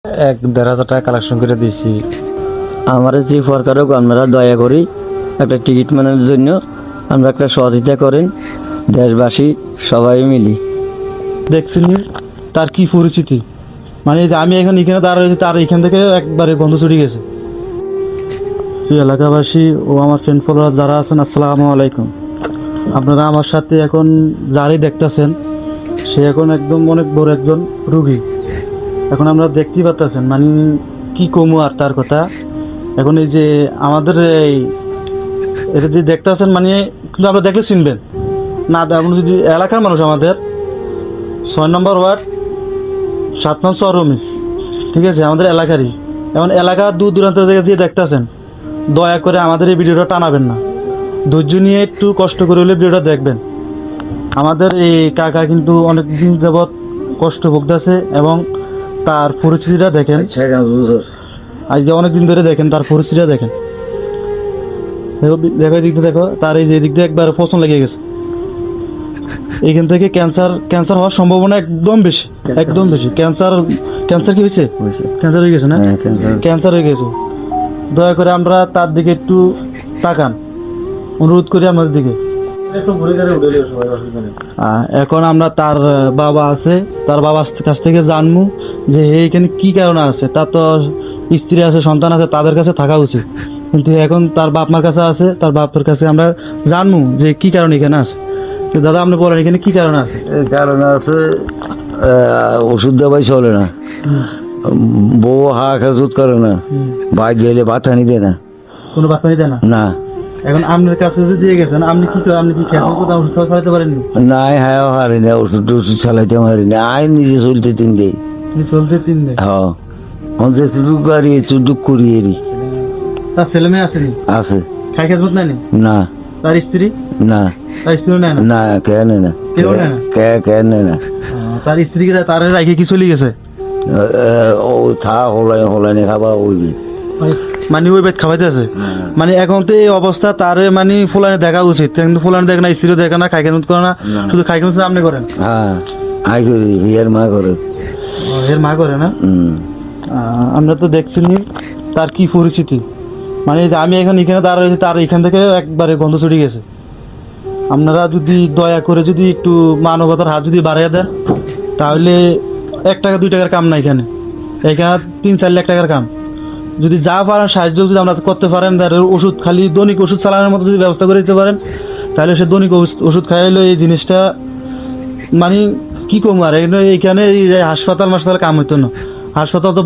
1-1.5 হাজার টাকা কালেকশন করে দিচ্ছি। আমার যে সরকারও আপনারা দয়া করি একটা টিকিট মানানোর জন্য আমরা একটা সহযোগিতা করেন, দেশবাসী সবাই মিলি। দেখছেন তার কি পরিচিতি, মানে আমি এখন এখানে দাঁড়িয়েছি, তার এখান থেকে একবারে গন্ধ ছড়ে গেছে। প্রিয় এলাকাবাসী ও আমার ফ্রেন্ড ফলোয়ার যারা আছেন, আসসালামু আলাইকুম। আপনারা আমার সাথে এখন যারই দেখতেছেন সে এখন একদম অনেক বড় একজন রুগী। এখন আমরা দেখতেই পারতেছেন, মানে কি কমু আর তার কথা। এখন এই যে আমাদের এই এটা যদি দেখতেছেন, মানে কিন্তু আমরা দেখলে চিনবেন না। আপনি যদি এলাকার মানুষ, আমাদের 6 নম্বর ওয়ার্ড 7 নং চরমিস, ঠিক আছে, আমাদের এলাকারই। এখন এলাকার দূর দূরান্তের জায়গায় যে দেখতেছেন, দয়া করে আমাদের এই ভিডিওটা টানাবেন না, ধৈর্য নিয়ে একটু কষ্ট করে হলে ভিডিওটা দেখবেন। আমাদের এই কাকা কিন্তু অনেক দিন যাবৎ কষ্ট ভুগতেছে এবং তার পরিস্থিতিটা দেখেন। আজকে অনেক দিন ধরে দেখেন তার পরিস্থিতিটা দেখেন। দেখো দিকটা, দেখো তার এই যে দিকটা একবার পছন্দ লেগে গেছে। এইখান থেকে ক্যান্সার হওয়ার সম্ভাবনা একদম বেশি, একদম বেশি। ক্যান্সার কি হয়েছে? ক্যান্সার হয়ে গেছে না? ক্যান্সার হয়ে গেছে। দয়া করে আমরা তার দিকে একটু তাকান, অনুরোধ করি আমাদের দিকে। এখন আমরা তার বাবা আছে, তার বাবার কাছ থেকে জানবো যে এইখানে কি কারণে আছে। তার তো স্ত্রী আছে, সন্তান আছে, তাদের কাছে থাকা উচিত, কিন্তু এখন তার বাপ মার কাছে আছে। তার বাপের কাছে আমরা জানবো যে কি কারণে এখানে আছে। তো দাদা, আপনি বলেন এখানে কি কারণে আছে? কারণ আছে ওষুধ দেওয়াই চলে না, বউ হাজুত করে না, ভাই গেলে ভাত আনি দেয় না, কোনো বাচ্চা নিতে না। না এখন আপনার কাছে যে দিয়ে গেছেন, আপনি কি খেতে কোথাও ওষুধ খাওয়াতে পারেননি? নাই, হ্যাঁ হারি না, ওষুধ টষুধ চালাইতে পারি না। আই নিজে চলতে 3 দিন, চলতে 3 দিন। হ্যাঁ এতটুকু গাড়ি এতটুক করি এরি। তার ছেলে মেয়ে আসেনি? আছে। খাই খেজমত নেয়নি? না। তার স্ত্রী? না। তার স্ত্রীও নেয় না? না, কে নেয় না, কেউ নেয় না? কে নেয় না। তার স্ত্রীকে তার রাখে কি চলে গেছে? ও থা হলাইনে খাবা ওই মানে ওই বেদ খাওয়াইতে আছে। মানে এখন তো এই অবস্থা, তার মানে ফুলানে দেখা উচিত, কিন্তু ফুলানে দেখে না, স্ত্রীও দেখে না, খাই খেজমত করে না, শুধু খাই খেজমত আপনি করেন? হ্যাঁ, আই করি, এর মা করে। এর মা করে না? আমরা তো দেখছি তার কি পরিচিতি, মানে আমি এখন এখানে দাঁড়িয়েছি, তার এখান থেকে একবারে গন্ধ ছড়ে গেছে। আপনারা যদি দয়া করে যদি একটু মানবতার হাত যদি বাড়িয়ে দেন, তাহলে 1 টাকা 2 টাকার কাম না, এখানে 3-4 লাখ টাকার কাম। যদি যা পারেন সাহায্য যদি আমরা করতে পারেন, ওষুধ খালি দৈনিক ওষুধ চালানোর মতো যদি ব্যবস্থা করে দিতে পারেন, তাহলে সে দৈনিক ওষুধ খাইলে এই জিনিসটা মানে কি কম আর এইখানে এই হাসপাতাল কাম হইতো না। হাসপাতাল তো